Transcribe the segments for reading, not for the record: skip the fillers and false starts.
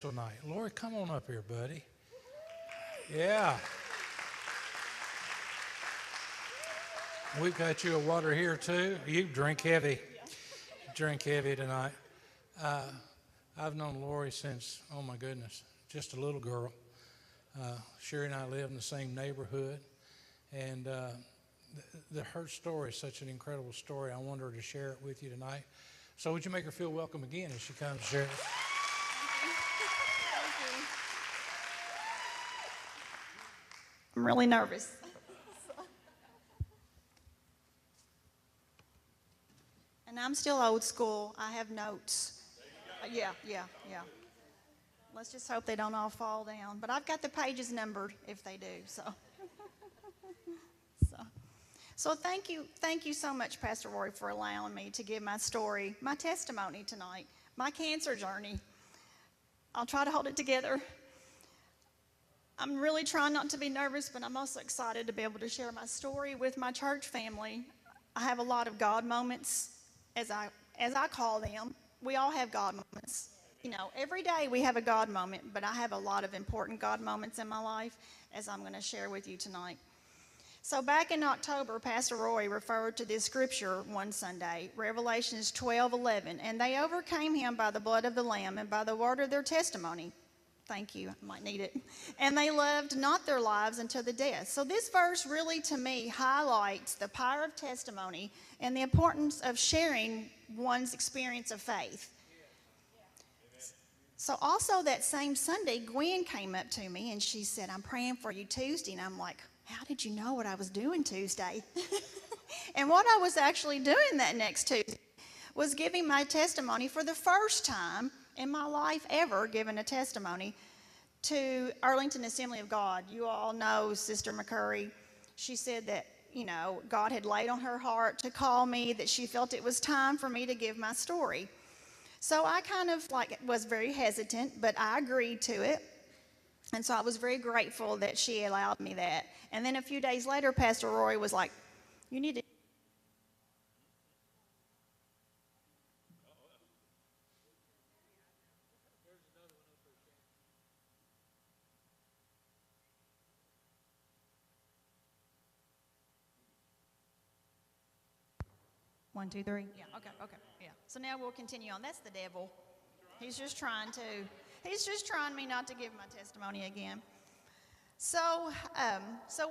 tonight. Lori, come on up here, buddy. Yeah. We've got you a water here, too. You drink heavy. Drink heavy tonight. I've known Lori since, oh my goodness, just a little girl. Sherry and I live in the same neighborhood. And her story is such an incredible story. I want her to share it with you tonight. So would you make her feel welcome again as she comes to share it? I'm really nervous. And I'm still old school. I have notes. Yeah. Let's just hope they don't all fall down. But I've got the pages numbered if they do. So thank you so much, Pastor Rory, for allowing me to give my story, my testimony tonight, my cancer journey. I'll try to hold it together. I'm really trying not to be nervous, but I'm also excited to be able to share my story with my church family. I have a lot of God moments, as I call them. We all have God moments. You know, every day we have a God moment, but I have a lot of important God moments in my life, as I'm going to share with you tonight. So back in October, Pastor Roy referred to this scripture one Sunday, Revelations 12:11, and they overcame him by the blood of the Lamb and by the word of their testimony. Thank you, I might need it. And they loved not their lives until the death. So this verse really, to me, highlights the power of testimony and the importance of sharing one's experience of faith. So also that same Sunday, Gwen came up to me and she said, "I'm praying for you Tuesday." And I'm like, "How did you know what I was doing Tuesday?" And what I was actually doing that next Tuesday was giving my testimony for the first time in my life ever, giving a testimony to Arlington Assembly of God. You all know Sister McCurry. She said that, you know, God had laid on her heart to call me, that she felt it was time for me to give my story. So I kind of was very hesitant, but I agreed to it. And so I was very grateful that she allowed me that. And then a few days later, Pastor Roy was like, "You need to..." One, two, three. Yeah, okay, yeah. So now we'll continue on. That's the devil. He's just trying me not to give my testimony again. So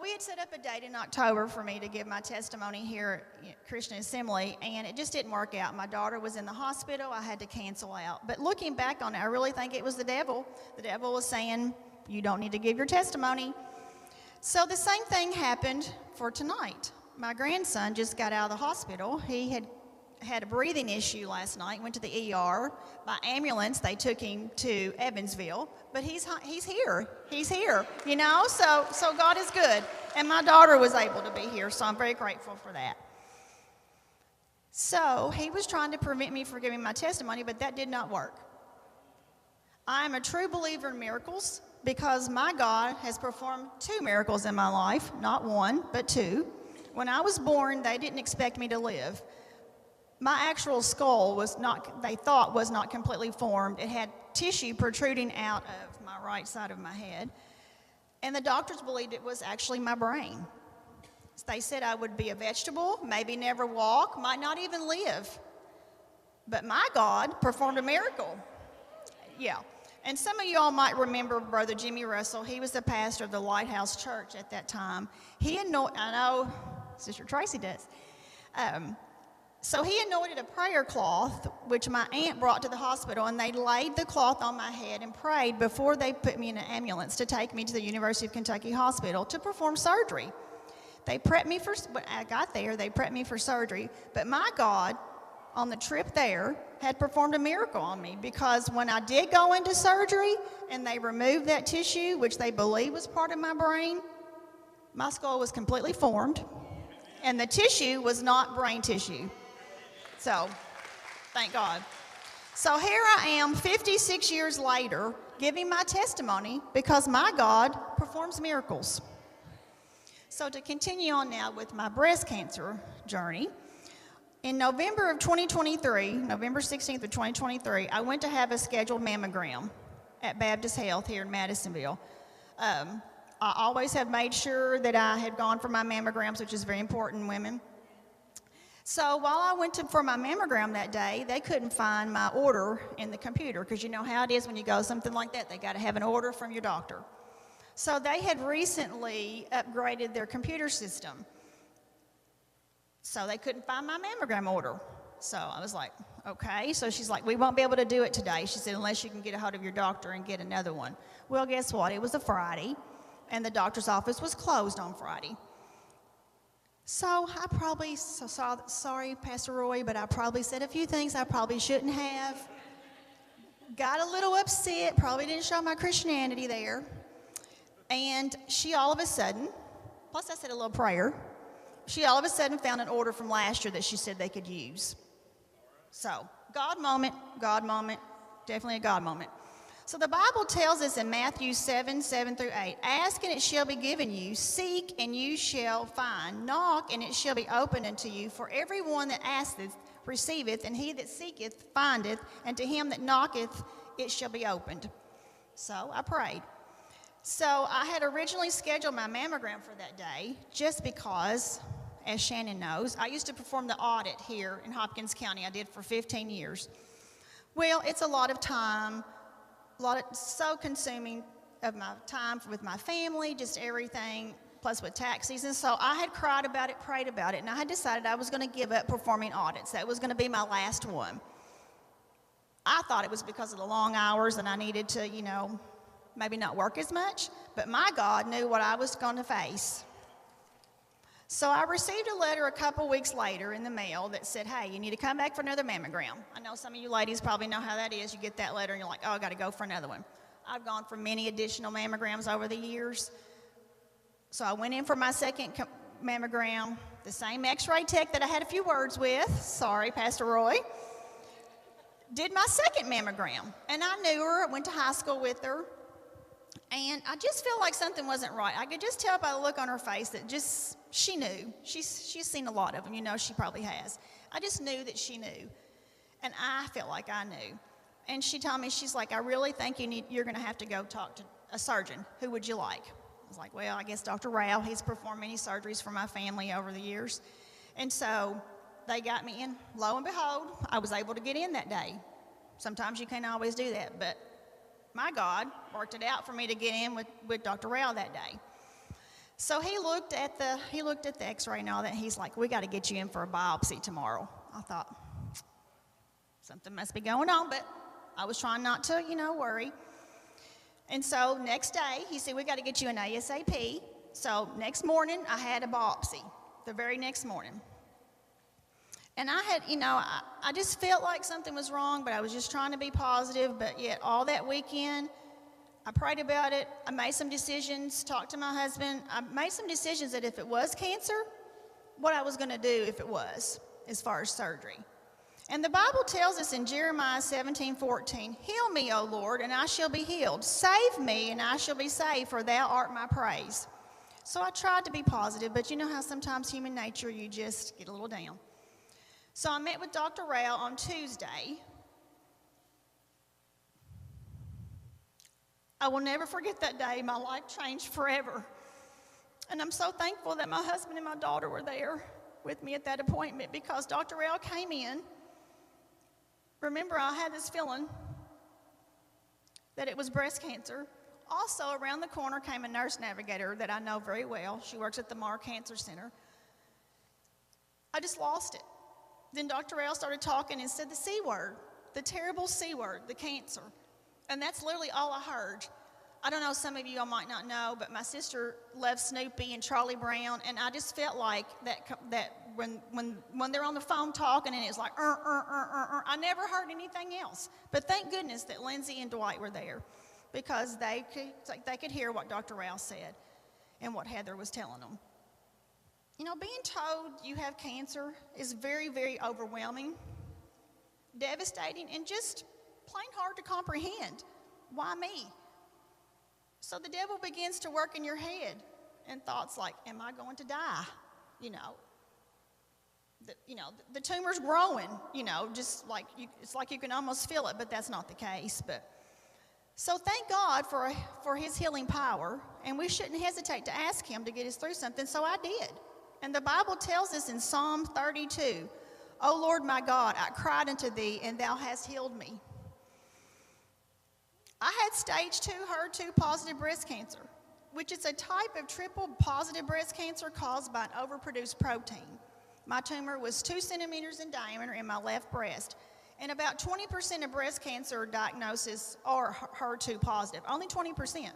we had set up a date in October for me to give my testimony here at Christian Assembly, and it just didn't work out. My daughter was in the hospital. I had to cancel out. But looking back on it, I really think it was the devil. The devil was saying, "You don't need to give your testimony." So the same thing happened for tonight. My grandson just got out of the hospital. He had a breathing issue last night, went to the ER. By ambulance, they took him to Evansville, but he's here, you know, so God is good. And my daughter was able to be here, so I'm very grateful for that. So he was trying to prevent me from giving my testimony, but that did not work. I am a true believer in miracles because my God has performed 2 miracles in my life, not 1, but 2. When I was born, they didn't expect me to live. My actual skull was not completely formed. It had tissue protruding out of my right side of my head. And the doctors believed it was actually my brain. They said I would be a vegetable, maybe never walk, might not even live. But my God performed a miracle. Yeah. And some of you all might remember Brother Jimmy Russell. He was the pastor of the Lighthouse Church at that time. I know Sister Tracy does. So he anointed a prayer cloth, which my aunt brought to the hospital, and they laid the cloth on my head and prayed before they put me in an ambulance to take me to the University of Kentucky Hospital to perform surgery. When I got there, they prepped me for surgery, but my God, on the trip there, had performed a miracle on me, because when I did go into surgery and they removed that tissue, which they believe was part of my brain, my skull was completely formed, and the tissue was not brain tissue. So, thank God. So here I am 56 years later giving my testimony because my God performs miracles. So to continue on now with my breast cancer journey, in November of 2023, November 16th of 2023, I went to have a scheduled mammogram. at Baptist Health here in Madisonville. I always have made sure that I had gone for my mammograms, which is very important in women. So while I went for my mammogram that day, they couldn't find my order in the computer, because you know how it is when you go something like that, they got to have an order from your doctor. So they had recently upgraded their computer system. So they couldn't find my mammogram order. So I was like, okay. So she's like, we won't be able to do it today. She said, unless you can get a hold of your doctor and get another one. Well, guess what? It was a Friday, and the doctor's office was closed on Friday. So I probably, sorry, Pastor Roy, but I probably said a few things I probably shouldn't have. Got a little upset, probably didn't show my Christianity there. And she all of a sudden, plus I said a little prayer, she all of a sudden found an order from last year that she said they could use. So, God moment, definitely a God moment. So the Bible tells us in Matthew 7:7-8, ask and it shall be given you, seek and you shall find, knock and it shall be opened unto you. For everyone that asketh receiveth, and he that seeketh findeth, and to him that knocketh it shall be opened. So I prayed. So I had originally scheduled my mammogram for that day just because, as Shannon knows, I used to perform the audit here in Hopkins County. I did for 15 years. Well, it's a lot of time, so consuming of my time with my family, just everything, plus with tax season. So I had cried about it, prayed about it, and I had decided I was going to give up performing audits. That was going to be my last one. I thought it was because of the long hours and I needed to, maybe not work as much, but my God knew what I was going to face. So I received a letter a couple weeks later in the mail that said, hey, you need to come back for another mammogram. I know some of you ladies probably know how that is. You get that letter and you're like, oh, I got to go for another one. I've gone for many additional mammograms over the years. So I went in for my second mammogram, the same x-ray tech that I had a few words with, sorry, Pastor Roy, did my second mammogram. And I knew her, I went to high school with her. And I just felt like something wasn't right. I could just tell by the look on her face that she knew. She's seen a lot of them, she probably has. I just knew that she knew. And I felt like I knew. And she told me, she's like, I really think you're going to have to go talk to a surgeon. Who would you like? I was like, well, I guess Dr. Rao. He's performed many surgeries for my family over the years. And so they got me in. Lo and behold, I was able to get in that day. Sometimes you can't always do that, but my God worked it out for me to get in with Dr. Rao that day. So he looked at the x-ray and all that. He's like, we got to get you in for a biopsy tomorrow. I thought, something must be going on, but I was trying not to, worry. And so next day, he said, we got to get you an ASAP. So next morning, I had a biopsy, the very next morning. And I had, I just felt like something was wrong, but I was just trying to be positive. But yet all that weekend, I prayed about it. I made some decisions, talked to my husband. I made some decisions that if it was cancer, what I was going to do if it was, as far as surgery. And the Bible tells us in Jeremiah 17:14, heal me, O Lord, and I shall be healed. Save me, and I shall be saved, for thou art my praise. So I tried to be positive, but you know how sometimes human nature, you just get a little down. So I met with Dr. Rao on Tuesday. I will never forget that day. My life changed forever. And I'm so thankful that my husband and my daughter were there with me at that appointment, because Dr. Rao came in. Remember, I had this feeling that it was breast cancer. Also, around the corner came a nurse navigator that I know very well. She works at the Mar Cancer Center. I just lost it. Then Dr. Rao started talking and said the C word, the terrible C word, the cancer. And that's literally all I heard. I don't know, some of you I might not know, but my sister loves Snoopy and Charlie Brown, and I just felt like that when they're on the phone talking and it's like, I never heard anything else. But thank goodness that Lindsay and Dwight were there, because they could hear what Dr. Rao said and what Heather was telling them. Being told you have cancer is very, very overwhelming, devastating, and just plain hard to comprehend. Why me? So the devil begins to work in your head, and thoughts like, am I going to die? The tumor's growing, just like it's like you can almost feel it, but that's not the case. So thank God for his healing power, and we shouldn't hesitate to ask him to get us through something, so I did. And the Bible tells us in Psalm 32, "O Lord my God, I cried unto thee, and thou hast healed me." I had stage 2 HER2 positive breast cancer, which is a type of triple positive breast cancer caused by an overproduced protein. My tumor was 2 centimeters in diameter in my left breast, and about 20% of breast cancer diagnoses are HER2 positive, only 20%.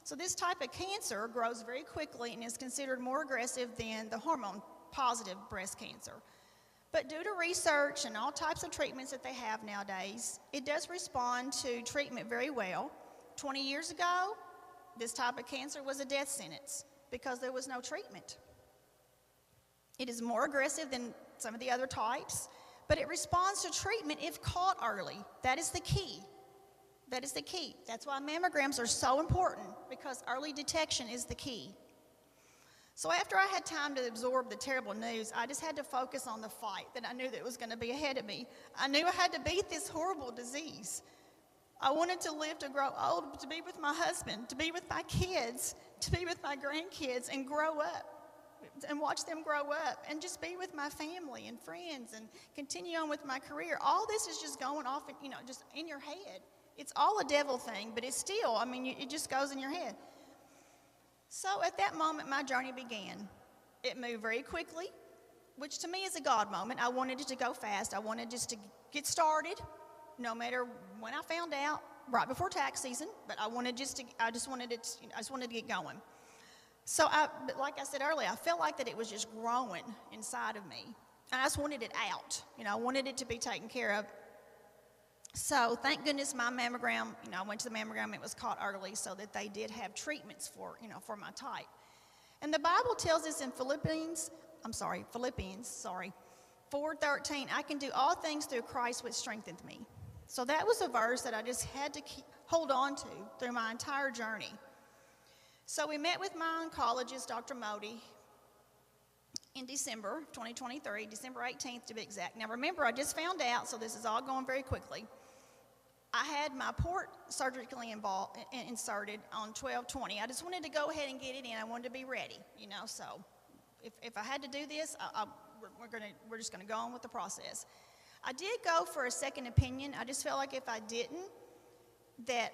So this type of cancer grows very quickly and is considered more aggressive than the hormone positive breast cancer. But due to research and all types of treatments that they have nowadays, it does respond to treatment very well. 20 years ago, this type of cancer was a death sentence because there was no treatment. It is more aggressive than some of the other types, but it responds to treatment if caught early. That is the key. That is the key. That's why mammograms are so important, because early detection is the key. So after I had time to absorb the terrible news, I just had to focus on the fight that I knew that was going to be ahead of me. I knew I had to beat this horrible disease. I wanted to live to grow old, to be with my husband, to be with my kids, to be with my grandkids and grow up and watch them grow up and just be with my family and friends and continue on with my career. All this is just going off, just in your head. It's all a devil thing, but it's still, it just goes in your head. So at that moment, my journey began. It moved very quickly, which to me is a God moment. I wanted it to go fast. I wanted just to get started, no matter when I found out, right before tax season, but I just wanted to get going. So but like I said earlier, I felt like that it was just growing inside of me. And I just wanted it out. I wanted it to be taken care of. So thank goodness my mammogram, I went to the mammogram, it was caught early so that they did have treatments for my type. And the Bible tells us in Philippians 4:13, I can do all things through Christ which strengtheneth me. So that was a verse that I just had to hold on to through my entire journey. So we met with my oncologist, Dr. Modi, in December 2023, December 18th to be exact. Now remember, I just found out, so this is all going very quickly. I had my port surgically inserted on 12/20. I just wanted to go ahead and get it in. I wanted to be ready, so if I had to do this, we're just going to go on with the process. I did go for a second opinion. I just felt like if I didn't, that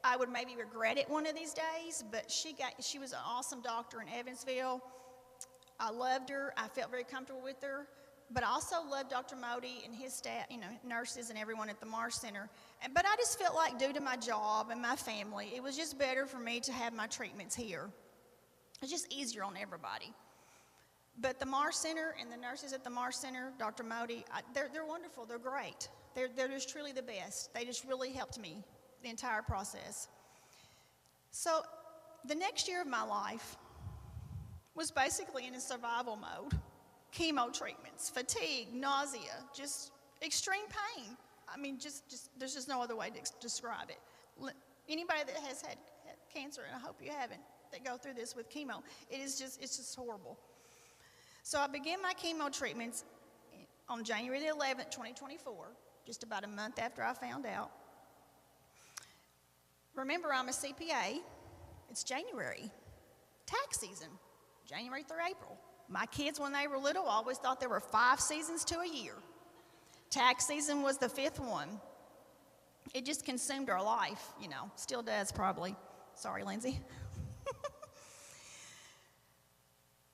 I would maybe regret it one of these days, but she was an awesome doctor in Evansville. I loved her. I felt very comfortable with her. But I also loved Dr. Modi and his staff, nurses and everyone at the Marsh Center. But I just felt like due to my job and my family, it was just better for me to have my treatments here. It's just easier on everybody. But the Marsh Center and the nurses at the Marsh Center, Dr. Modi, they're wonderful. They're great. They're just truly the best. They just really helped me the entire process. So the next year of my life was basically in a survival mode. Chemo treatments, fatigue, nausea, just extreme pain. There's just no other way to describe it. Anybody that has had cancer, and I hope you haven't, that go through this with chemo, it's just horrible. So I began my chemo treatments on January the 11th, 2024, just about a month after I found out. Remember, I'm a CPA. It's January, tax season, January through April. My kids, when they were little, always thought there were 5 seasons to a year. Tax season was the 5th one. It just consumed our life, still does probably. Sorry, Lindsay.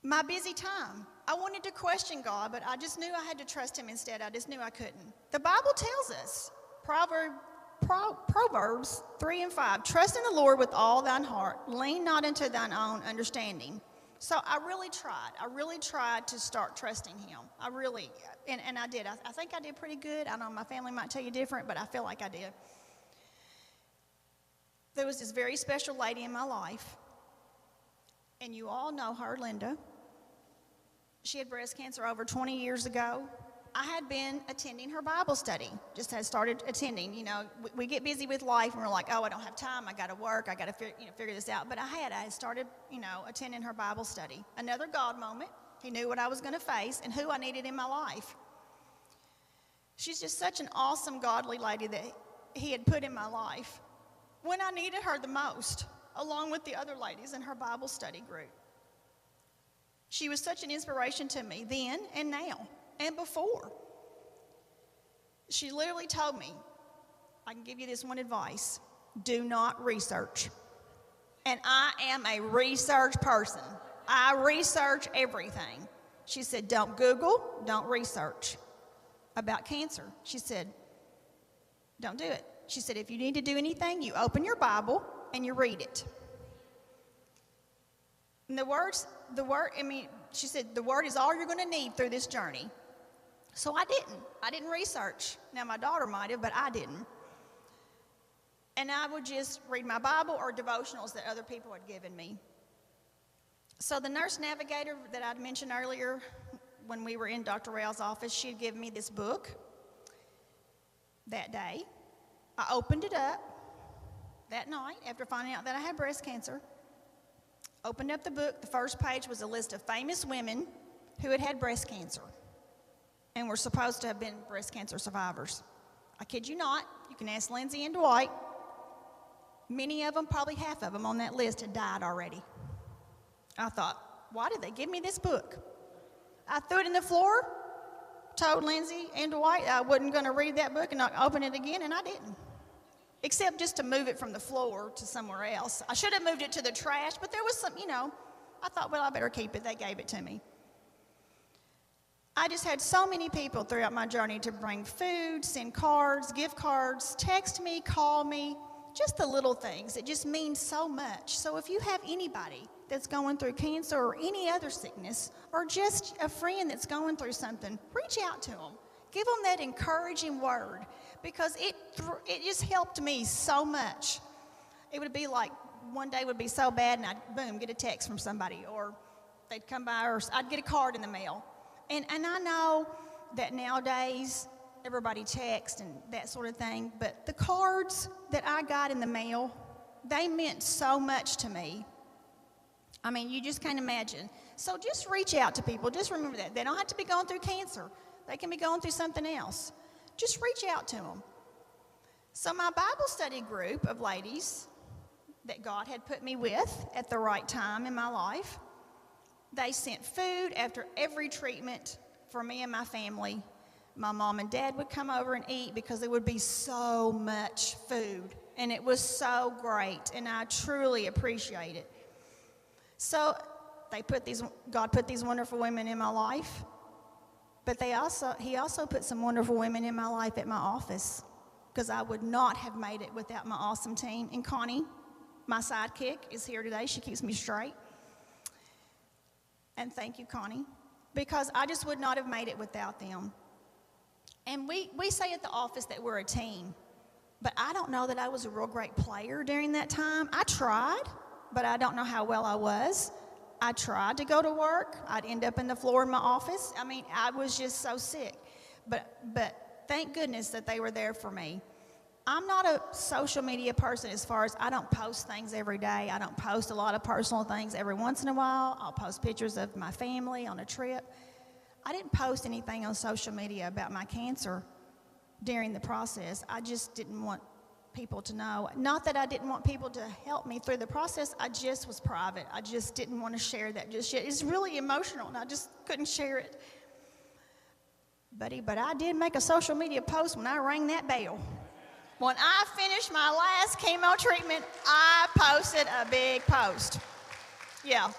My busy time. I wanted to question God, but I just knew I had to trust him instead. I just knew I couldn't. The Bible tells us, Proverbs 3:5, trust in the Lord with all thine heart. Lean not into thine own understanding. So I really tried. I really tried to start trusting him. And I did. I think I did pretty good. I know my family might tell you different, but I feel like I did. There was this very special lady in my life, and you all know her, Linda. She had breast cancer over 20 years ago. I had been attending her Bible study, just had started attending. We get busy with life and we're like, oh, I don't have time, I got to work, I got to figure this out. But I had started, attending her Bible study. Another God moment. He knew what I was going to face and who I needed in my life. She's just such an awesome, godly lady that he had put in my life. when I needed her the most, along with the other ladies in her Bible study group. She was such an inspiration to me then and now and before. She literally told me, I can give you this one advice: do not research. And I am a research person. I research everything. She said, don't Google, don't research about cancer. She said, don't do it. She said, if you need to do anything, you open your Bible and you read it. And she said, the word is all you're going to need through this journey. So I didn't research. Now my daughter might have, but I didn't. And I would just read my Bible or devotionals that other people had given me. So the nurse navigator that I'd mentioned earlier, when we were in Dr. Rao's office, she had given me this book that day. I opened it up that night after finding out that I had breast cancer. Opened up the book. The first page was a list of famous women who had had breast cancer and were supposed to have been breast cancer survivors. I kid you not. You can ask Lindsay and Dwight. Many of them, probably half of them on that list, had died already. I thought, why did they give me this book? I threw it in the floor, told Lindsay and Dwight I wasn't going to read that book and not open it again, and I didn't. Except just to move it from the floor to somewhere else. I should have moved it to the trash, but there was some, I thought, well, I better keep it. They gave it to me. I just had so many people throughout my journey to bring food, send cards, gift cards, text me, call me, just the little things. It just means so much. So if you have anybody that's going through cancer or any other sickness, or just a friend that's going through something, reach out to them. Give them that encouraging word, because it just helped me so much. It would be like one day would be so bad and I'd, boom, get a text from somebody, or they'd come by, or I'd get a card in the mail. And I know that nowadays everybody texts and that sort of thing, but the cards that I got in the mail, they meant so much to me. I mean, you just can't imagine. So just reach out to people. Just remember that. They don't have to be going through cancer. They can be going through something else. Just reach out to them. So my Bible study group of ladies that God had put me with at the right time in my life, they sent food after every treatment for me and my family. My mom and dad would come over and eat because there would be so much food, and it was so great, and I truly appreciate it. So God put these wonderful women in my life, but He also put some wonderful women in my life at my office, because I would not have made it without my awesome team. And Connie, my sidekick, is here today. She keeps me straight. And thank you, Connie, because I just would not have made it without them. And we say at the office that we're a team, but I don't know that I was a real great player during that time. I tried, but I don't know how well I was. I tried to go to work. I'd end up in the floor in my office. I mean, I was just so sick. But thank goodness that they were there for me. I'm not a social media person as far as I don't post things every day. I don't post a lot of personal things. Every once in a while, I'll post pictures of my family on a trip. I didn't post anything on social media about my cancer during the process. I just didn't want people to know. Not that I didn't want people to help me through the process. I just was private. I just didn't want to share that just yet. It's really emotional, and I just couldn't share it. But I did make a social media post when I rang that bell. When I finished my last chemo treatment, I posted a big post. Yeah.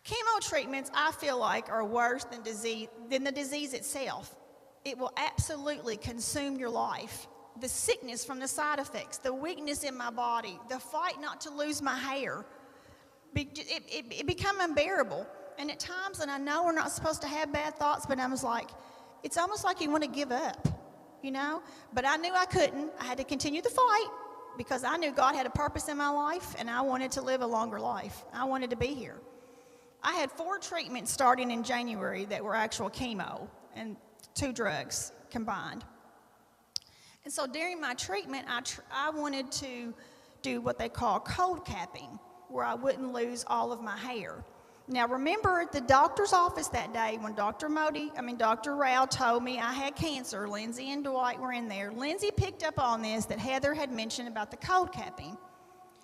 Chemo treatments, I feel like, are worse than the disease itself. It will absolutely consume your life. The sickness from the side effects, the weakness in my body, the fight not to lose my hair, it become unbearable. And at times, and I know we're not supposed to have bad thoughts, but I was like, it's almost like you want to give up, But I knew I couldn't. I had to continue the fight because I knew God had a purpose in my life, and I wanted to live a longer life. I wanted to be here. I had 4 treatments starting in January that were actual chemo and 2 drugs combined. And so during my treatment, I wanted to do what they call cold capping, where I wouldn't lose all of my hair. Now, remember at the doctor's office that day when Dr. Rao told me I had cancer, Lindsay and Dwight were in there. Lindsay picked up on this that Heather had mentioned about the cold capping.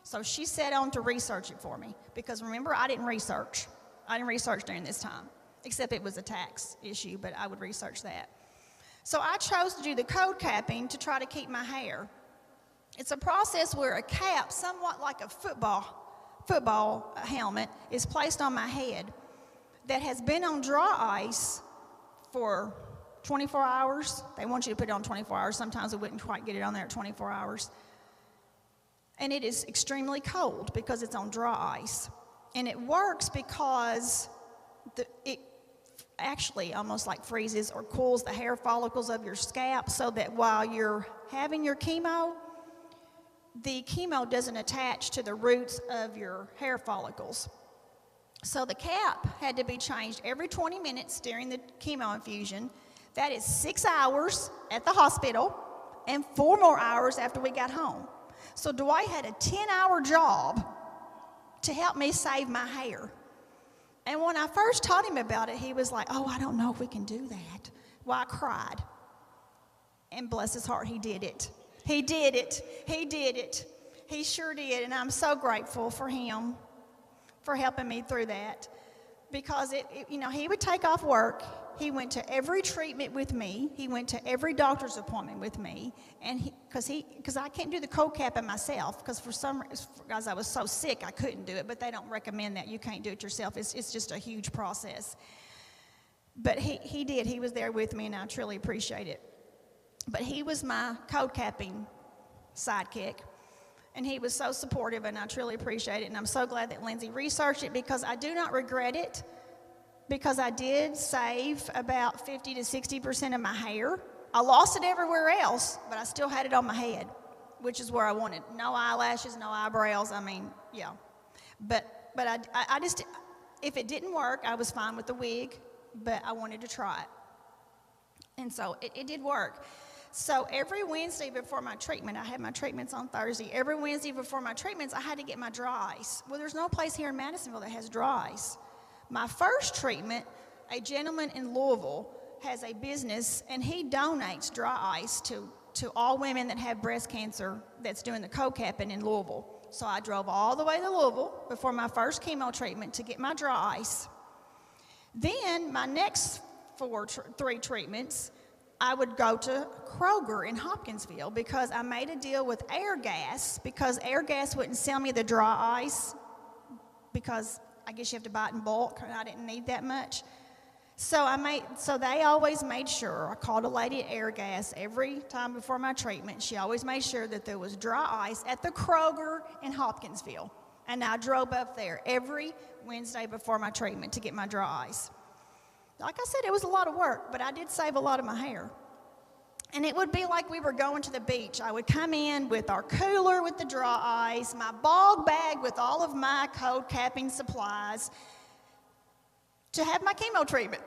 So she sat on to research it for me because remember, I didn't research. I didn't research during this time, except it was a tax issue, but I would research that. So I chose to do the cold capping to try to keep my hair. It's a process where a cap, somewhat like a football helmet, is placed on my head that has been on dry ice for 24 hours. They want you to put it on 24 hours. Sometimes we wouldn't quite get it on there at 24 hours. And it is extremely cold because it's on dry ice. And it works because it actually almost like freezes or cools the hair follicles of your scalp so that while you're having your chemo, the chemo doesn't attach to the roots of your hair follicles. So the cap had to be changed every 20 minutes during the chemo infusion. That is 6 hours at the hospital and 4 more hours after we got home. So Dwight had a 10-hour job to help me save my hair. And when I first taught him about it, he was like, oh, I don't know if we can do that. Well, I cried. And bless his heart, he did it. He did it. He did it. He sure did. And I'm so grateful for him for helping me through that. Because, he would take off work. He went to every treatment with me. He went to every doctor's appointment with me. And because I can't do the cold capping myself, because guys, I was so sick I couldn't do it. But they don't recommend that. You can't do it yourself. It's just a huge process. But he did. He was there with me, and I truly appreciate it. But he was my cold capping sidekick, and he was so supportive, and I truly appreciate it. And I'm so glad that Lindsay researched it because I do not regret it, because I did save about 50 to 60% of my hair. I lost it everywhere else, but I still had it on my head, which is where I wanted. No eyelashes, no eyebrows. Yeah. But I just, if it didn't work, I was fine with the wig, but I wanted to try it. And so it did work. So every Wednesday before my treatment, I had my treatments on Thursday. Every Wednesday before my treatments, I had to get my dry ice. Well, there's no place here in Madisonville that has dry ice. My first treatment, a gentleman in Louisville has a business, and he donates dry ice to all women that have breast cancer that's doing the cold capping in Louisville. So I drove all the way to Louisville before my first chemo treatment to get my dry ice. Then my next 3 treatments, I would go to Kroger in Hopkinsville because I made a deal with Airgas because Airgas wouldn't sell me the dry ice because I guess you have to buy it in bulk and I didn't need that much. So they always made sure, I called a lady at Airgas every time before my treatment. She always made sure that there was dry ice at the Kroger in Hopkinsville. And I drove up there every Wednesday before my treatment to get my dry ice. Like I said, it was a lot of work, but I did save a lot of my hair. And it would be like we were going to the beach. I would come in with our cooler with the dry ice, my bog bag with all of my cold capping supplies to have my chemo treatment,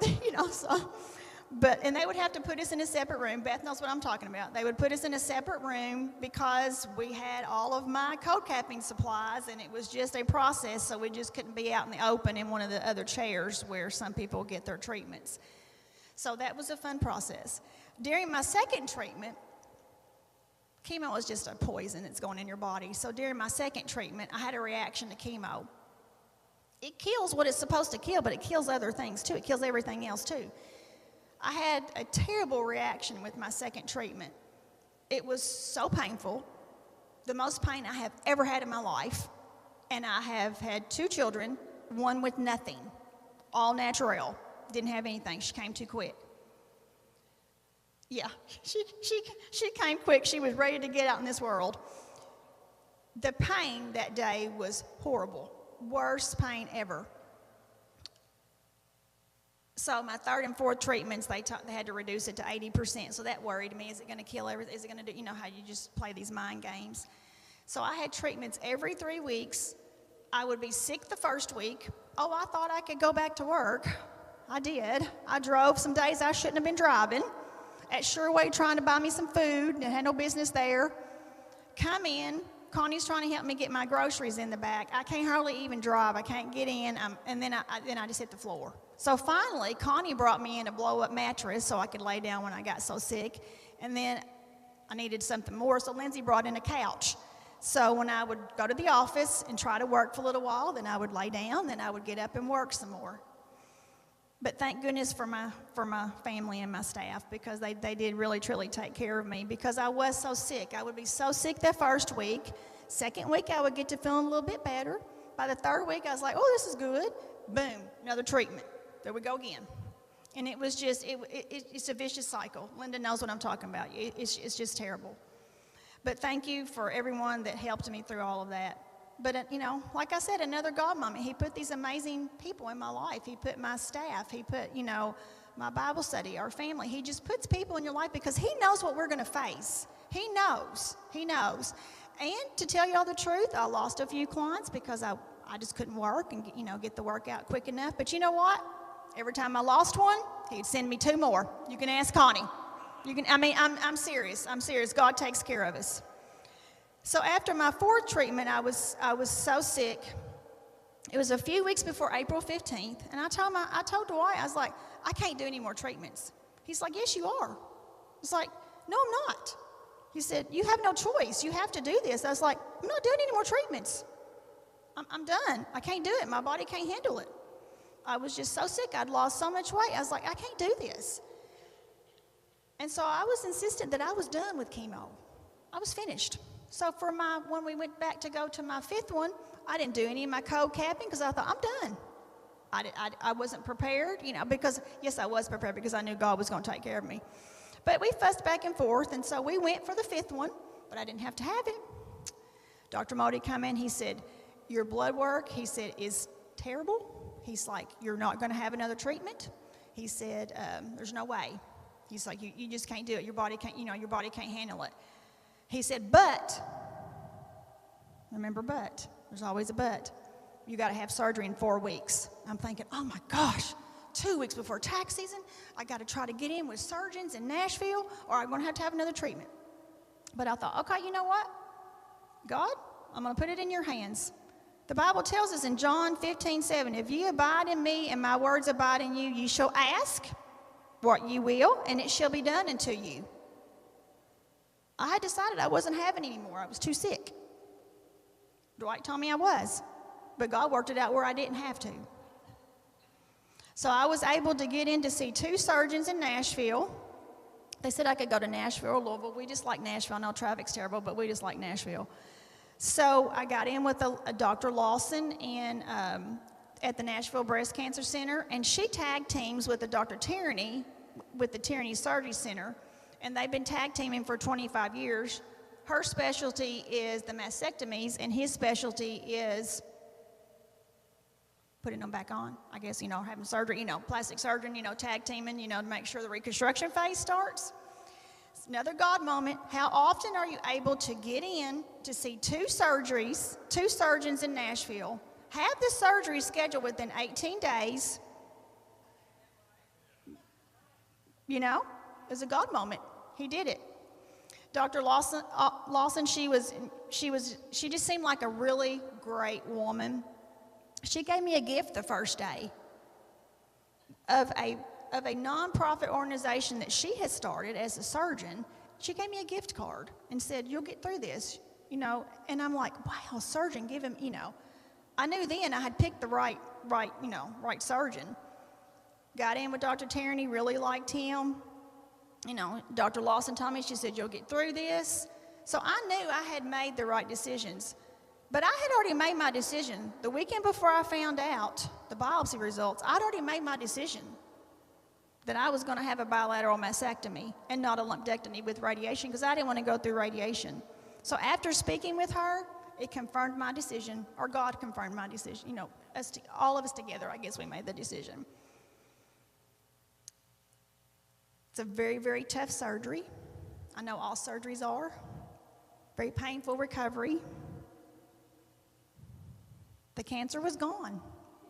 and they would have to put us in a separate room. Beth knows what I'm talking about. They would put us in a separate room because we had all of my cold capping supplies, and it was just a process, so we just couldn't be out in the open in one of the other chairs where some people get their treatments. So that was a fun process. During my second treatment, chemo is just a poison that's going in your body. So during my second treatment, I had a reaction to chemo. It kills what it's supposed to kill, but it kills other things too. It kills everything else too. I had a terrible reaction with my second treatment. It was so painful, the most pain I have ever had in my life. And I have had 2 children, one with nothing, all natural, didn't have anything. She came too quick. Yeah, she came quick. She was ready to get out in this world. The pain that day was horrible, worst pain ever. So my 3rd and 4th treatments, they had to reduce it to 80%. So that worried me. Is it going to kill everything? Is it going to do, how you just play these mind games? So I had treatments every 3 weeks. I would be sick the first week. Oh, I thought I could go back to work. I did. I drove some days I shouldn't have been driving. At Sureway trying to buy me some food and had no business there. Come in, Connie's trying to help me get my groceries in the back. I can't hardly even drive. I can't get in, and then I just hit the floor. So finally, Connie brought me in a blow-up mattress so I could lay down when I got so sick, and then I needed something more, so Lindsay brought in a couch. So when I would go to the office and try to work for a little while, then I would lay down, then I would get up and work some more. But thank goodness for my family and my staff, because they did really, truly take care of me, because I was so sick. I would be so sick that first week. Second week, I would get to feeling a little bit better. By the third week, I was like, oh, this is good. Boom, another treatment. There we go again. And it was just, it's a vicious cycle. Linda knows what I'm talking about. It's just terrible. But thank you for everyone that helped me through all of that. But, like I said, another God moment. He put these amazing people in my life. He put my staff. He put, my Bible study, our family. He just puts people in your life because he knows what we're going to face. He knows. He knows. And to tell you all the truth, I lost a few clients because I just couldn't work and, get the work out quick enough. But you know what? Every time I lost one, he'd send me 2 more. You can ask Connie. I'm serious. I'm serious. God takes care of us. So after my 4th treatment, I was so sick. It was a few weeks before April 15th, and I told Dwight, I was like, I can't do any more treatments. He's like, yes, you are. I was like, no, I'm not. He said, you have no choice. You have to do this. I was like, I'm not doing any more treatments. I'm done. I can't do it. My body can't handle it. I was just so sick. I'd lost so much weight. I was like, I can't do this. And so I was insistent that I was done with chemo. I was finished. So when we went back to go to my 5th one, I didn't do any of my cold capping because I thought, I'm done. I wasn't prepared, because, yes, I was prepared because I knew God was going to take care of me. But we fussed back and forth, and so we went for the 5th one, but I didn't have to have it. Dr. Modi came in, he said, your blood work, he said, is terrible. He's like, you're not going to have another treatment. He said, there's no way. He's like, you just can't do it. Your body can't, your body can't handle it. He said, but, remember but, there's always a but. You got to have surgery in 4 weeks. I'm thinking, oh my gosh, 2 weeks before tax season, I got to try to get in with surgeons in Nashville, or I'm going to have another treatment. But I thought, okay, you know what? God, I'm going to put it in your hands. The Bible tells us in John 15:7, if you abide in me and my words abide in you, you shall ask what you will, and it shall be done unto you. I had decided I wasn't having any more. I was too sick. Dwight told me I was, but God worked it out where I didn't have to. So I was able to get in to see 2 surgeons in Nashville. They said I could go to Nashville or Louisville. We just like Nashville. I know traffic's terrible, but we just like Nashville. So I got in with a Dr. Lawson at the Nashville Breast Cancer Center, and she tag teams with a Dr. Tierney with the Tierney Surgery Center, and they've been tag teaming for 25 years. Her specialty is the mastectomies, and his specialty is putting them back on. I guess, having surgery, plastic surgeon, tag teaming, to make sure the reconstruction phase starts. It's another God moment. How often are you able to get in to see 2 surgeons in Nashville, have the surgery scheduled within 18 days? It was a God moment. He did it. Dr. Lawson, she just seemed like a really great woman. She gave me a gift the first day of a nonprofit organization that she had started as a surgeon. She gave me a gift card and said, you'll get through this, and I'm like, wow, surgeon, give him, I knew then I had picked the right surgeon. Got in with Dr. Tierney, really liked him. Dr. Lawson told me, she said, you'll get through this. So I knew I had made the right decisions. But I had already made my decision. The weekend before I found out the biopsy results, I'd already made my decision that I was going to have a bilateral mastectomy and not a lumpectomy with radiation, because I didn't want to go through radiation. So after speaking with her, it confirmed my decision, or God confirmed my decision. All of us together, I guess we made the decision. It's a very, very tough surgery. I know all surgeries are. Very painful recovery. The cancer was gone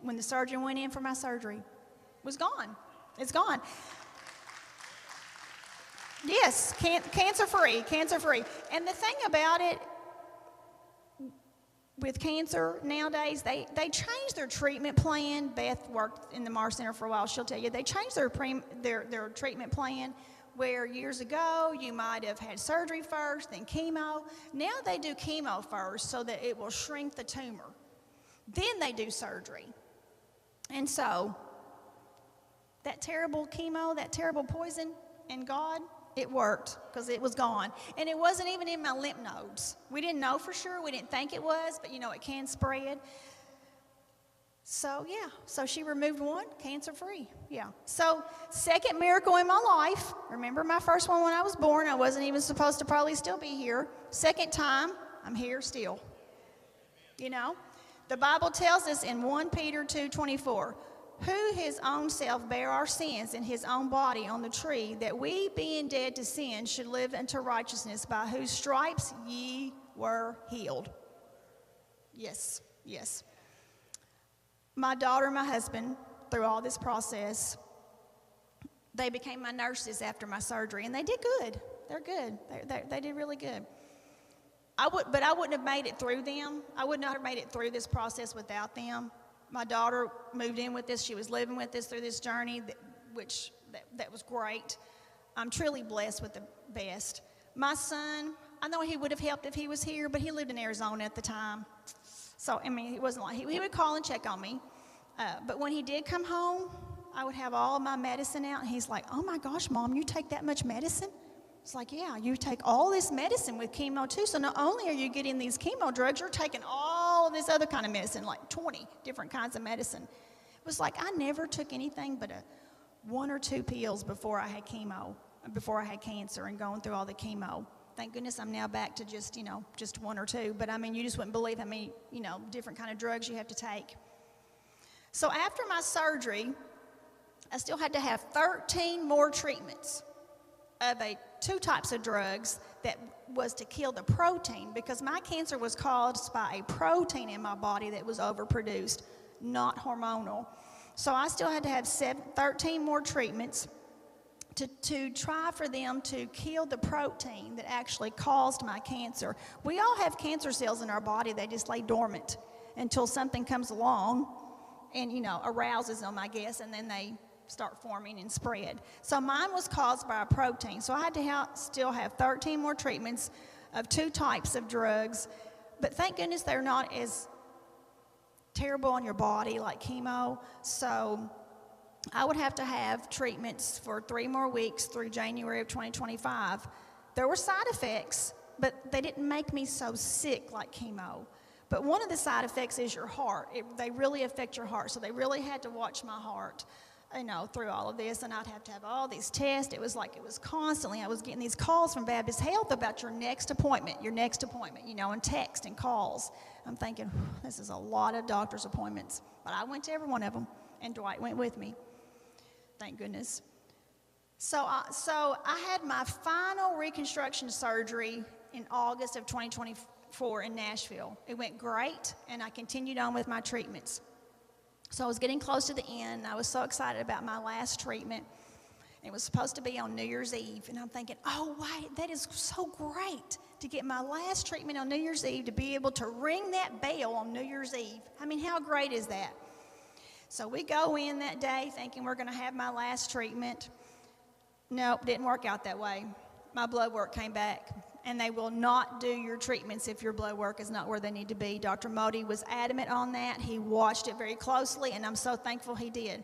when the surgeon went in for my surgery. It was gone. It's gone. Yes, cancer-free. And the thing about it, with cancer nowadays, they changed their treatment plan. Beth worked in the Mar Center for a while. She'll tell you they changed their treatment plan, where years ago you might have had surgery first, then chemo. Now they do chemo first so that it will shrink the tumor. Then they do surgery. And so that terrible chemo, that terrible poison, and God, it worked because it was gone. And it wasn't even in my lymph nodes. We didn't know for sure. We didn't think it was, but it can spread. So, yeah. So she removed one, cancer-free. Yeah. So, second miracle in my life. Remember my first one when I was born? I wasn't even supposed to probably still be here. Second time, I'm here still. The Bible tells us in 1 Peter 2:24, who his own self bare our sins in his own body on the tree, that we, being dead to sin, should live unto righteousness, by whose stripes ye were healed. Yes, yes. My daughter and my husband, through all this process, they became my nurses after my surgery, and they did good. They're good. They did really good. But I wouldn't have made it through them. I would not have made it through this process without them. My daughter moved in with us. She was living with us through this journey, that was great. I'm truly blessed with the best. My son, I know he would have helped if he was here, but he lived in Arizona at the time. So, it wasn't like he would call and check on me. But when he did come home, I would have all of my medicine out, and he's like, oh my gosh, Mom, you take that much medicine? It's like, yeah, you take all this medicine with chemo too. So not only are you getting these chemo drugs, you're taking all of this other kind of medicine, like 20 different kinds of medicine. It was like I never took anything but 1 or 2 pills before I had chemo, before I had cancer and going through all the chemo. Thank goodness I'm now back to just 1 or 2. But you just wouldn't believe how many, different kind of drugs you have to take. So after my surgery, I still had to have 13 more treatments of 2 types of drugs that was to kill the protein, because my cancer was caused by a protein in my body that was overproduced, not hormonal. So I still had to have 13 more treatments to try for them to kill the protein that actually caused my cancer. We all have cancer cells in our body. They just lay dormant until something comes along and, arouses them, I guess, and then they start forming and spread. So mine was caused by a protein. So I had to still have 13 more treatments of 2 types of drugs. But thank goodness they're not as terrible on your body like chemo. So I would have to have treatments for 3 more weeks through January of 2025. There were side effects, but they didn't make me so sick like chemo. But one of the side effects is your heart. They really affect your heart. So they really had to watch my heart, through all of this, and I'd have to have all these tests. It was constantly, I was getting these calls from Baptist Health about your next appointment, and text and calls. I'm thinking, this is a lot of doctor's appointments. But I went to every one of them, and Dwight went with me. Thank goodness. So I had my final reconstruction surgery in August of 2024 in Nashville. It went great, and I continued on with my treatments. So I was getting close to the end, and I was so excited about my last treatment. It was supposed to be on New Year's Eve, and I'm thinking, oh, wait, that is so great to get my last treatment on New Year's Eve, to be able to ring that bell on New Year's Eve. How great is that? So we go in that day thinking we're going to have my last treatment. Nope, didn't work out that way. My blood work came back, and they will not do your treatments if your blood work is not where they need to be. Dr. Modi was adamant on that. He watched it very closely, and I'm so thankful he did.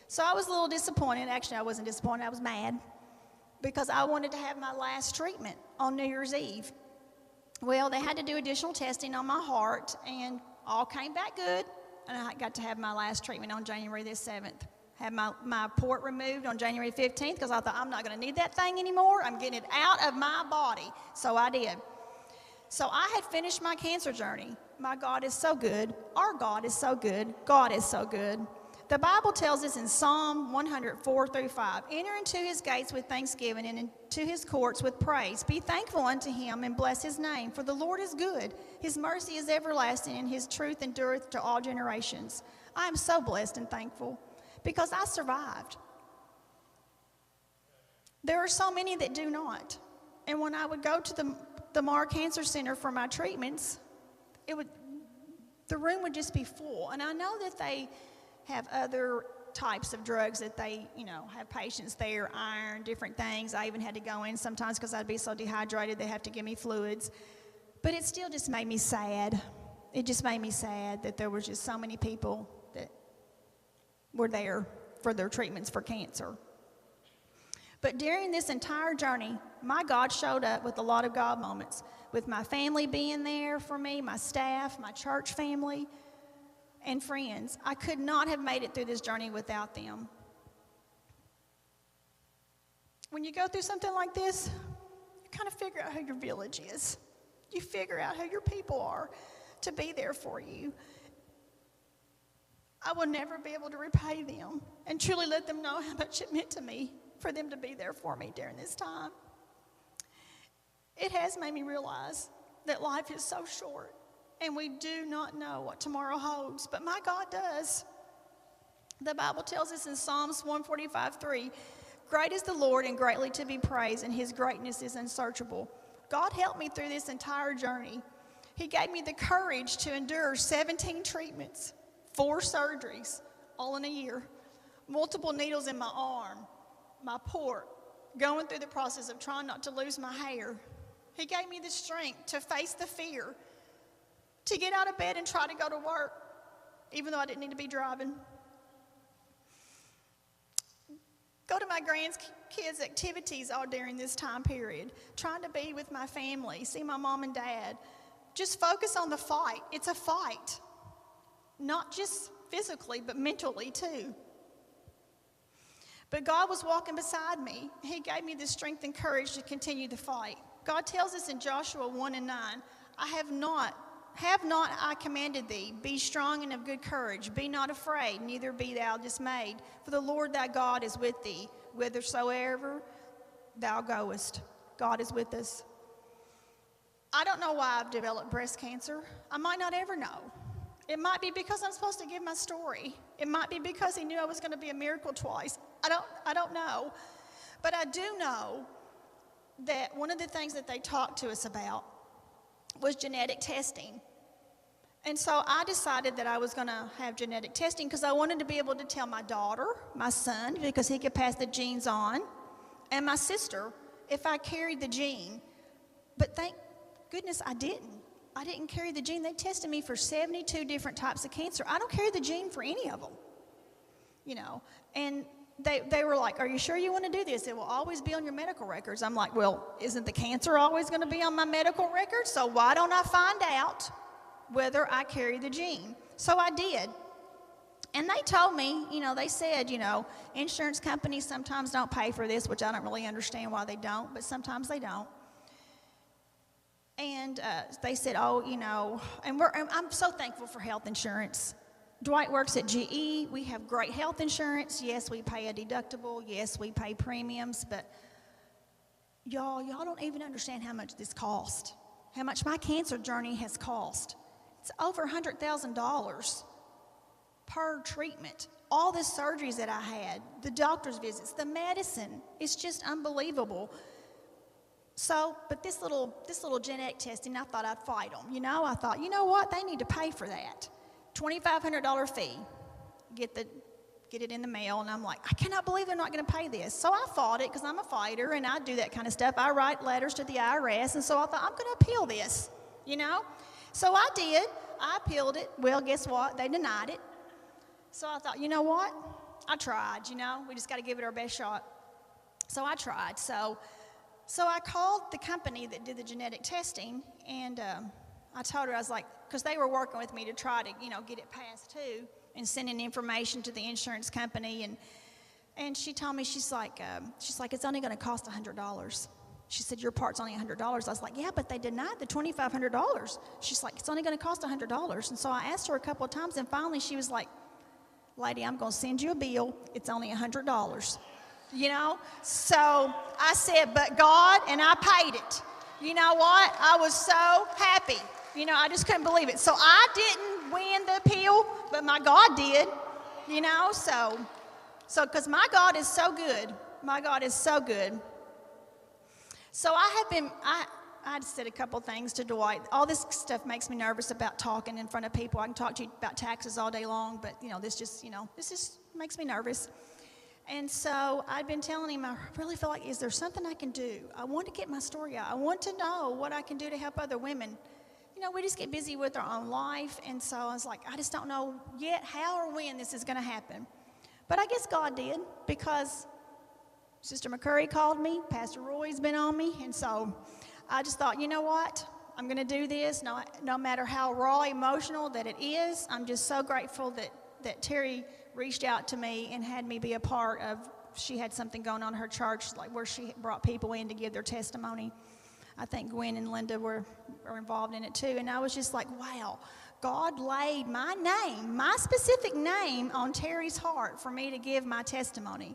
So I was a little disappointed. Actually, I wasn't disappointed. I was mad because I wanted to have my last treatment on New Year's Eve. Well, they had to do additional testing on my heart, and all came back good, and I got to have my last treatment on January the 7th. Had my port removed on January 15th because I thought, I'm not going to need that thing anymore. I'm getting it out of my body. So I did. So I had finished my cancer journey. My God is so good. Our God is so good. God is so good. The Bible tells us in Psalm 104-5, enter into his gates with thanksgiving and into his courts with praise. Be thankful unto him and bless his name, for the Lord is good. His mercy is everlasting, and his truth endureth to all generations. I am so blessed and thankful, because I survived. There are so many that do not. And when I would go to the Mar Cancer Center for my treatments, the room would just be full. And I know that they have other types of drugs that they, have patients there, iron, different things. I even had to go in sometimes because I'd be so dehydrated, they have to give me fluids. But it still just made me sad. It just made me sad that there was just so many people that were there for their treatments for cancer. But during this entire journey, my God showed up with a lot of God moments, with my family being there for me, my staff, my church family, and friends. I could not have made it through this journey without them. When you go through something like this, you kind of figure out who your village is. You figure out who your people are to be there for you. I will never be able to repay them and truly let them know how much it meant to me for them to be there for me during this time. It has made me realize that life is so short and we do not know what tomorrow holds, but my God does. The Bible tells us in Psalms 145:3, great is the Lord and greatly to be praised, and his greatness is unsearchable. God helped me through this entire journey. He gave me the courage to endure 17 treatments, 4 surgeries, all in a year, multiple needles in my arm, my port, going through the process of trying not to lose my hair. He gave me the strength to face the fear, to get out of bed and try to go to work, even though I didn't need to be driving. Go to my grandkids' activities all during this time period, trying to be with my family, see my mom and dad. Just focus on the fight. It's a fight, not just physically, but mentally too. But God was walking beside me. He gave me the strength and courage to continue the fight. God tells us in Joshua 1:9, have not I commanded thee, be strong and of good courage, be not afraid, neither be thou dismayed, for the Lord thy God is with thee, whithersoever thou goest. God is with us. I don't know why I've developed breast cancer. I might not ever know. It might be because I'm supposed to give my story. It might be because he knew I was going to be a miracle twice. I don't know. But I do know that one of the things that they talked to us about was genetic testing. And so I decided that I was going to have genetic testing because I wanted to be able to tell my daughter, my son, because he could pass the genes on, and my sister if I carried the gene. But thank goodness I didn't. I didn't carry the gene. They tested me for 72 different types of cancer. I don't carry the gene for any of them, And they were like, are you sure you want to do this? It will always be on your medical records. I'm like, well, isn't the cancer always going to be on my medical records? So why don't I find out whether I carry the gene? So I did. And they told me, they said, insurance companies sometimes don't pay for this, which I don't really understand why they don't, but sometimes they don't. And they said, and I'm so thankful for health insurance. Dwight works at GE. We have great health insurance. Yes, we pay a deductible. Yes, we pay premiums. But y'all don't even understand how much this cost, how much my cancer journey has cost. It's over $100,000 per treatment. All the surgeries that I had, the doctor's visits, the medicine, it's just unbelievable. So, but this little genetic testing, I thought I'd fight them. I thought, you know what? They need to pay for that. $2,500 fee. Get it in the mail, and I'm like, I cannot believe they're not going to pay this. So I fought it because I'm a fighter, and I do that kind of stuff. I write letters to the IRS, and so I thought, I'm going to appeal this, So I did. I appealed it. Well, guess what? They denied it. So I thought, you know what? I tried, We just got to give it our best shot. So I tried. So I called the company that did the genetic testing, and I told her, I was like, because they were working with me to try to, get it passed too, and sending information to the insurance company, and she told me, she's like, it's only going to cost $100. She said, your part's only $100. I was like, yeah, but they denied the $2,500. She's like, it's only going to cost $100. And so I asked her a couple of times, and finally she was like, lady, I'm going to send you a bill. It's only $100. So I said, but God, and I paid it. You know what? I was so happy. I just couldn't believe it. So I didn't win the appeal, but my God did. So because my God is so good. My God is so good. So I said a couple things to Dwight. All this stuff makes me nervous about talking in front of people. I can talk to you about taxes all day long, but this just makes me nervous. And so I'd been telling him, I really feel like, is there something I can do? I want to get my story out. I want to know what I can do to help other women. We just get busy with our own life, and so I was like, I just don't know yet how or when this is going to happen. But I guess God did, because Sister McCurry called me, Pastor Roy's been on me, and so I just thought, you know what? I'm going to do this, no matter how raw emotional that it is. I'm just so grateful that Terry reached out to me and had me be a part of, she had something going on in her church, like where she brought people in to give their testimony. I think Gwen and Linda were involved in it too, and I was just like, wow, God laid my name, my specific name, on Terry's heart for me to give my testimony.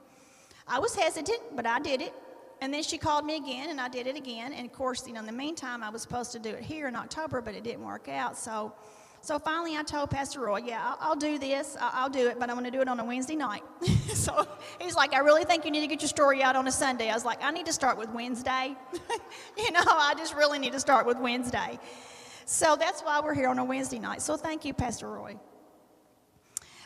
I was hesitant, but I did it. And then she called me again, and I did it again. And of course, in the meantime, I was supposed to do it here in October, but it didn't work out. So finally, I told Pastor Roy, yeah, I'll do this. I'll do it, but I'm going to do it on a Wednesday night. So he's like, I really think you need to get your story out on a Sunday. I was like, I need to start with Wednesday. I just really need to start with Wednesday. So that's why we're here on a Wednesday night. So thank you, Pastor Roy.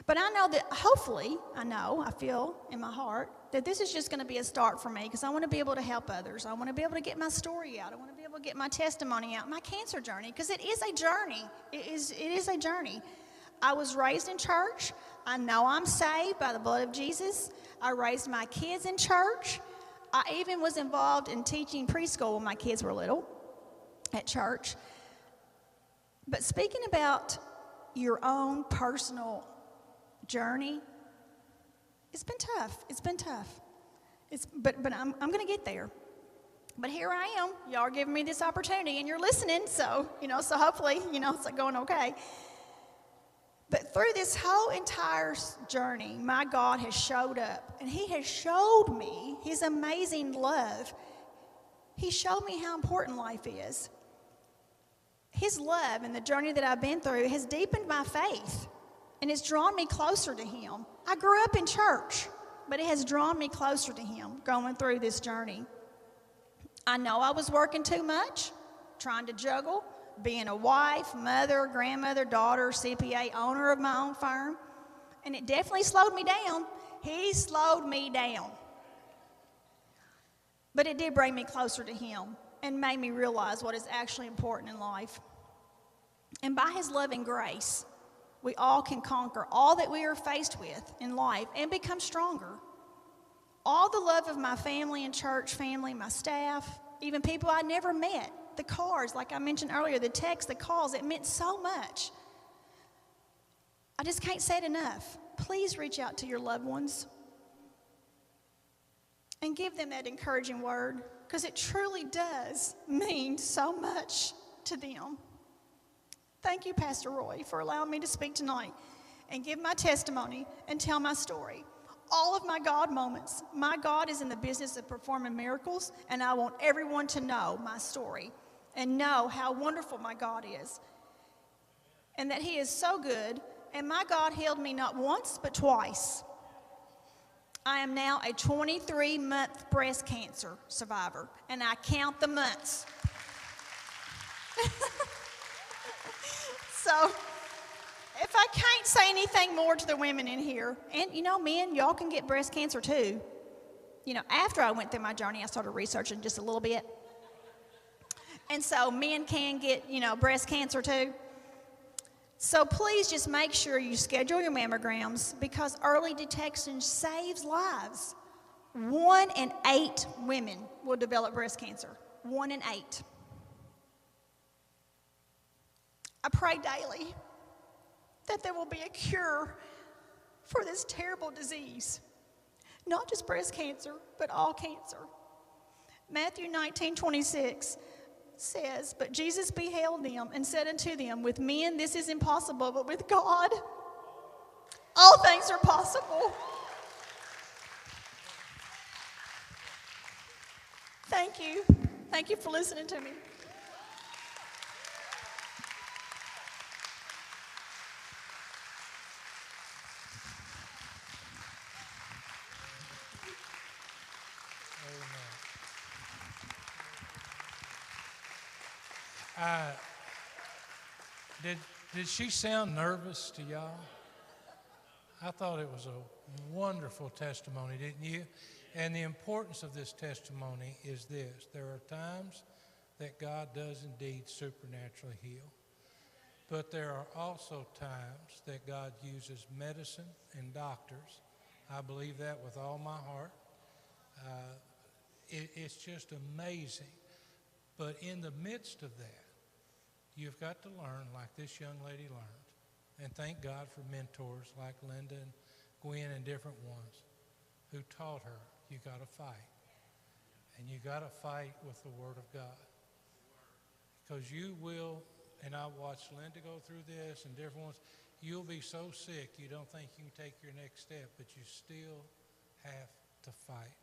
But I know that hopefully, I feel in my heart that this is just going to be a start for me, because I want to be able to help others. I want to be able to get my story out. I want to be able to get my testimony out, my cancer journey, because it is a journey. It is a journey. I was raised in church. I know I'm saved by the blood of Jesus. I raised my kids in church. I even was involved in teaching preschool when my kids were little at church. But speaking about your own personal journey, it's been tough. It's been tough. But I'm going to get there. But here I am. Y'all are giving me this opportunity, and you're listening. So so hopefully it's going okay. But through this whole entire journey, my God has showed up, and He has showed me His amazing love. He showed me how important life is. His love and the journey that I've been through has deepened my faith, and it's drawn me closer to Him. I grew up in church, but it has drawn me closer to Him going through this journey. I know I was working too much, trying to juggle being a wife, mother, grandmother, daughter, CPA, owner of my own firm, and it definitely slowed me down. He slowed me down. But it did bring me closer to Him and made me realize what is actually important in life. And by His love and grace, we all can conquer all that we are faced with in life and become stronger. All the love of my family and church family, my staff, even people I never met, the cards, like I mentioned earlier, the texts, the calls, it meant so much. I just can't say it enough. Please reach out to your loved ones and give them that encouraging word, because it truly does mean so much to them. Thank you, Pastor Roy, for allowing me to speak tonight and give my testimony and tell my story. All of my God moments. My God is in the business of performing miracles, and I want everyone to know my story and know how wonderful my God is, and that He is so good. And my God healed me not once, but twice. I am now a 23-month breast cancer survivor, and I count the months. So, if I can't say anything more to the women in here, and men, y'all can get breast cancer too. After I went through my journey, I started researching just a little bit. And so men can get, breast cancer too. So please just make sure you schedule your mammograms, because early detection saves lives. 1 in 8 women will develop breast cancer. 1 in 8. I pray daily that there will be a cure for this terrible disease. Not just breast cancer, but all cancer. Matthew 19:26 says, "But Jesus beheld them and said unto them, With men this is impossible, but with God all things are possible." Thank you. Thank you for listening to me. Did she sound nervous to y'all? I thought it was a wonderful testimony, didn't you? And the importance of this testimony is this. There are times that God does indeed supernaturally heal. But there are also times that God uses medicine and doctors. I believe that with all my heart. It's just amazing. But in the midst of that, you've got to learn like this young lady learned. And thank God for mentors like Linda and Gwen and different ones who taught her, you got to fight. And you got to fight with the Word of God. Because you will, and I watched Linda go through this and different ones, you'll be so sick you don't think you can take your next step, but you still have to fight.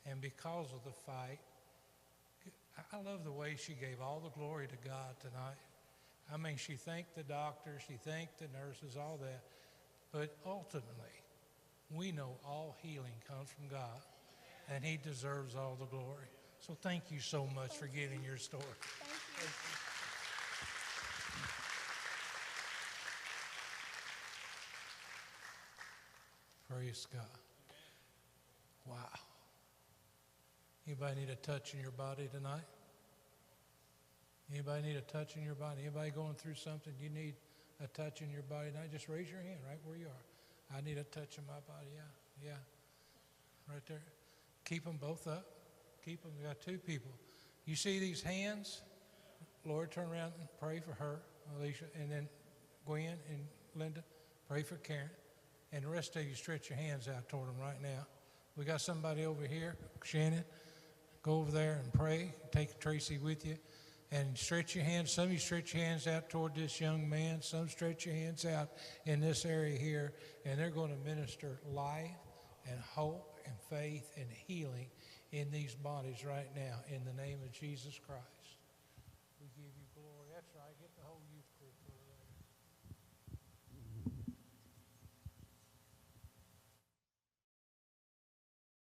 And because of the fight, I love the way she gave all the glory to God tonight. I mean, she thanked the doctors, she thanked the nurses, all that. But ultimately, we know all healing comes from God, and He deserves all the glory. So thank you so much for giving your story. Thank you. Praise God. Wow. Anybody need a touch in your body tonight? Anybody need a touch in your body? Anybody going through something? You need a touch in your body tonight? Just raise your hand right where you are. I need a touch in my body. Yeah. Right there. Keep them both up. Keep them. We got two people. You see these hands? Lord, turn around and pray for her, Alicia, and then Gwen and Linda, pray for Karen. And the rest of you stretch your hands out toward them right now. We got somebody over here, Shannon. Go over there and pray. Take Tracy with you. And stretch your hands. Some of you stretch your hands out toward this young man. Some stretch your hands out in this area here. And they're going to minister life and hope and faith and healing in these bodies right now in the name of Jesus Christ.